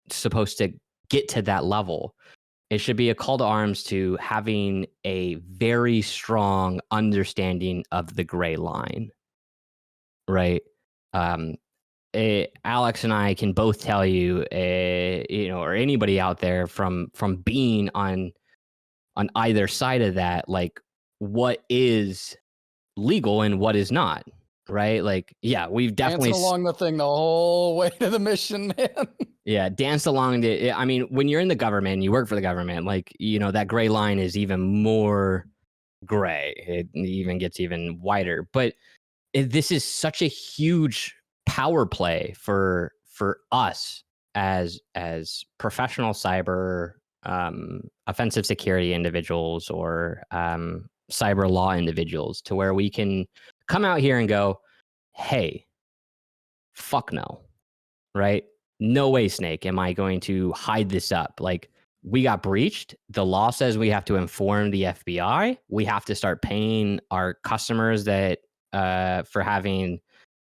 supposed to get to that level, it should be a call to arms to having a very strong understanding of the gray line, right? Alex and I can both tell you, or anybody out there from being on either side of that, like, what is legal and what is not, right? Like, yeah, we've definitely dancing along the thing the whole way to the mission, man. Yeah, danced along the. I mean, when you're in the government, you work for the government, like, that gray line is even more gray. It even gets even wider. But this is such a huge power play for us as professional cyber offensive security individuals or cyber law individuals, to where we can come out here and go, hey, fuck no, right? no way, Snake, am I going to hide this up. Like, we got breached. The law says we have to inform the FBI. We have to start paying our customers that for having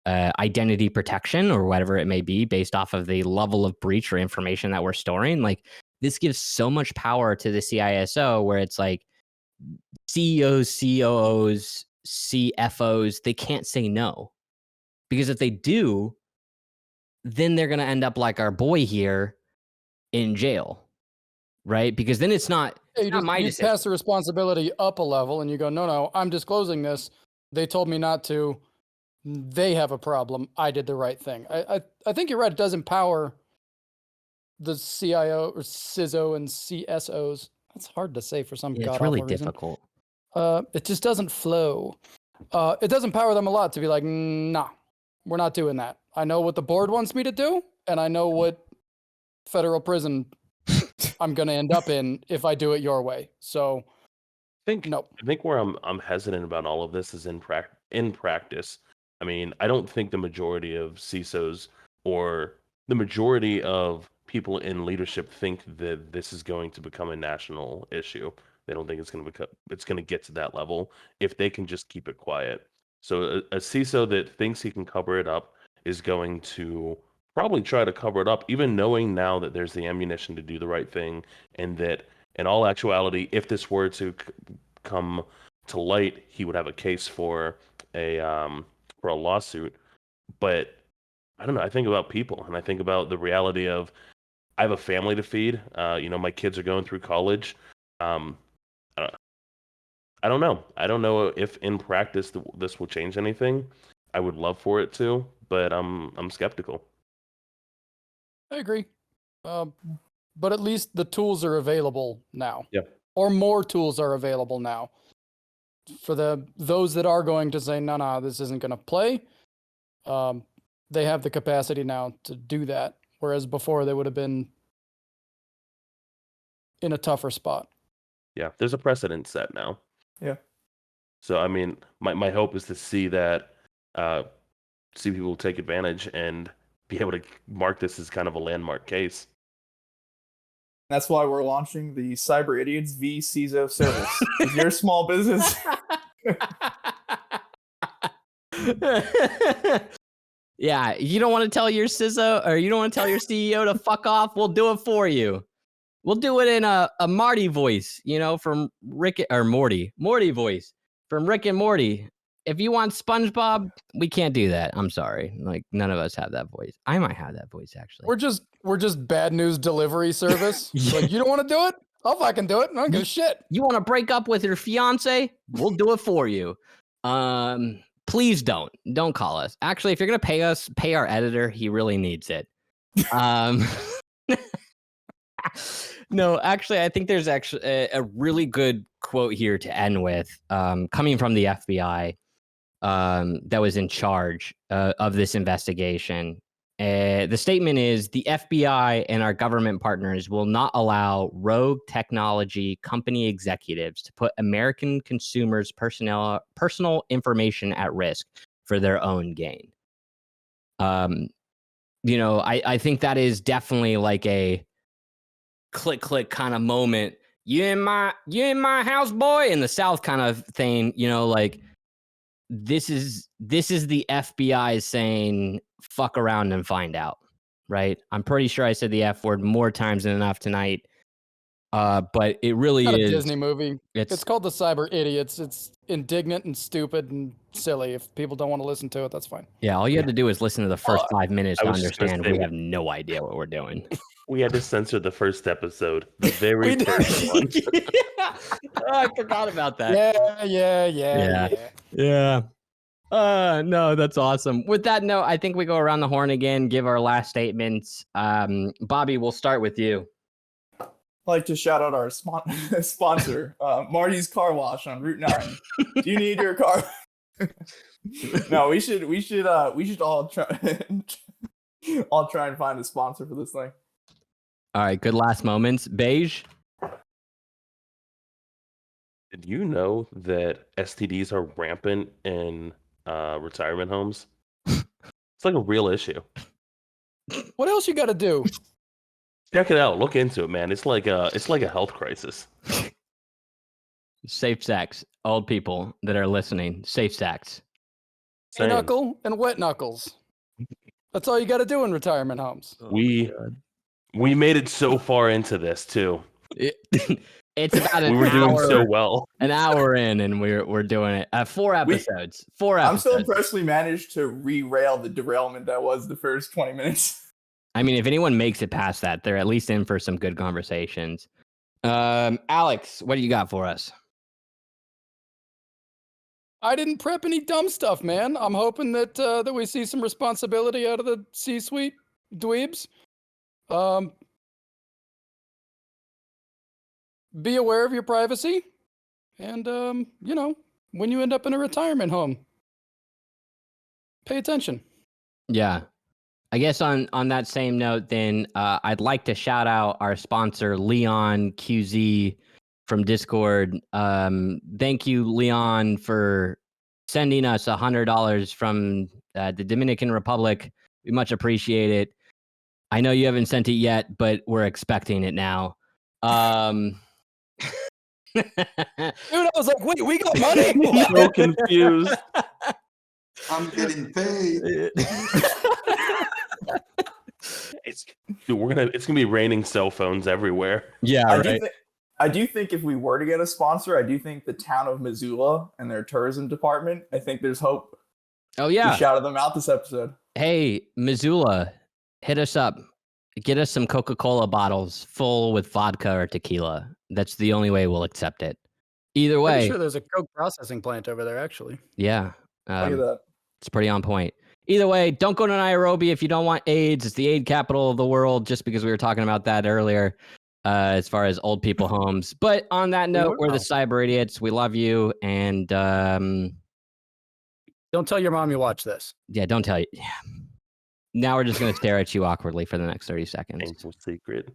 identity protection or whatever it may be based off of the level of breach or information that we're storing. Like, this gives so much power to the CISO where it's like CEOs, COOs, CFOs, they can't say no. Because if they do, then they're going to end up like our boy here in jail. Right? Because then it's not, Yeah, my you decision. pass the responsibility up a level and you go, no, I'm disclosing this. They told me not to. They have a problem. I did the right thing. I think you're right. It does empower the CIO or CISO and CSOs. That's hard to say for some Yeah, it's god-awful really reason. difficult. It just doesn't flow. It does empower them a lot to be like, nah, we're not doing that. I know what the board wants me to do, and I know what federal prison I'm going to end up in if I do it your way. So, nope. I think where I'm hesitant about all of this is in practice. I mean, I don't think the majority of CISOs or the majority of people in leadership think that this is going to become a national issue. They don't think it's going to get to that level if they can just keep it quiet. So a CISO that thinks he can cover it up is going to probably try to cover it up, even knowing now that there's the ammunition to do the right thing, and that in all actuality, if this were to come to light, he would have a case for a lawsuit. But I don't know. I think about people, and I think about the reality of I have a family to feed. My kids are going through college. I don't know. I don't know if in practice this will change anything. I would love for it to, but I'm skeptical. I agree. But at least the tools are available now. Yeah. Or more tools are available now. For those that are going to say, no, this isn't going to play, they have the capacity now to do that. Whereas before they would have been in a tougher spot. Yeah, there's a precedent set now. Yeah. So I mean, my hope is to see that, see people take advantage and be able to mark this as kind of a landmark case. That's why we're launching the Cyber Idiots v CISO service. If you're a small business, Yeah, you don't want to tell your CISO or you don't want to tell your CEO to fuck off, we'll do it for you. We'll do it in a Marty voice, from Rick or Morty voice from Rick and Morty. If you want SpongeBob, we can't do that. I'm sorry. Like, none of us have that voice. I might have that voice, actually. We're just bad news delivery service. Yeah. Like, you don't want to do it? I'll fucking do it. I don't give a shit. You want to break up with your fiance? We'll do it for you. Please don't call us. Actually, if you're going to pay us, pay our editor. He really needs it. No, actually, I think there's actually a really good quote here to end with, coming from the FBI that was in charge of this investigation. The statement is, the FBI and our government partners will not allow rogue technology company executives to put American consumers' personal information at risk for their own gain. I think that is definitely like a click kind of moment. You in my house, boy, in the South kind of thing. Like, this is the FBI saying fuck around and find out, right? I'm pretty sure I said the F word more times than enough tonight. But it really Not is a Disney movie. It's It's called The Cyber Idiots. It's indignant and stupid and silly. If people don't want to listen to it, that's fine. yeah. All you have to do is listen to the first 5 minutes I to was just gonna understand say- we have no idea what we're doing. We had to censor the first episode, the very first one. Oh, I forgot about that. Yeah. No, that's awesome. With that note, I think we go around the horn again, give our last statements. Bobby, we'll start with you. I'd like to shout out our sponsor, Marty's Car Wash on Route 9. Do you need your car? No, we should all try and find a sponsor for this thing. All right, good last moments. Beige. Did you know that STDs are rampant in retirement homes? It's like a real issue. What else you got to do? Check it out. Look into it, man. It's like a health crisis. Safe sex. Old people that are listening, safe sex. Hey knuckle and wet knuckles. That's all you got to do in retirement homes. We made it so far into this too. It's about an We were doing hour, so well. an hour in, and we're doing it. 4 episodes. 4 episodes. I'm still impressed we managed to re-rail the derailment that was the first 20 minutes. I mean, if anyone makes it past that, they're at least in for some good conversations. Alex, what do you got for us? I didn't prep any dumb stuff, man. I'm hoping that that we see some responsibility out of the C-suite dweebs. Be aware of your privacy, and when you end up in a retirement home, pay attention. Yeah. I guess on that same note, then I'd like to shout out our sponsor, Leon QZ from Discord. Thank you, Leon, for sending us $100 from the Dominican Republic. We much appreciate it. I know you haven't sent it yet, but we're expecting it now. Dude, I was like, wait, we got money? I'm so confused. I'm getting paid. It's gonna be raining cell phones everywhere. Yeah, I do think if we were to get a sponsor, I do think the town of Missoula and their tourism department, I think there's hope. Oh, yeah. We shouted them out this episode. Hey, Missoula, hit us up. Get us some Coca-Cola bottles full with vodka or tequila. That's the only way we'll accept it. Either way. Pretty sure there's a Coke processing plant over there, actually. Yeah. Look at that. It's pretty on point. Either way, don't go to Nairobi if you don't want AIDS. It's the AIDS capital of the world, just because we were talking about that earlier, as far as old people homes. But on that note, we're the cyber idiots. We love you. And don't tell your mom you watch this. Yeah, don't tell you. Yeah. Now we're just going to stare at you awkwardly for the next 30 seconds. Painful secret.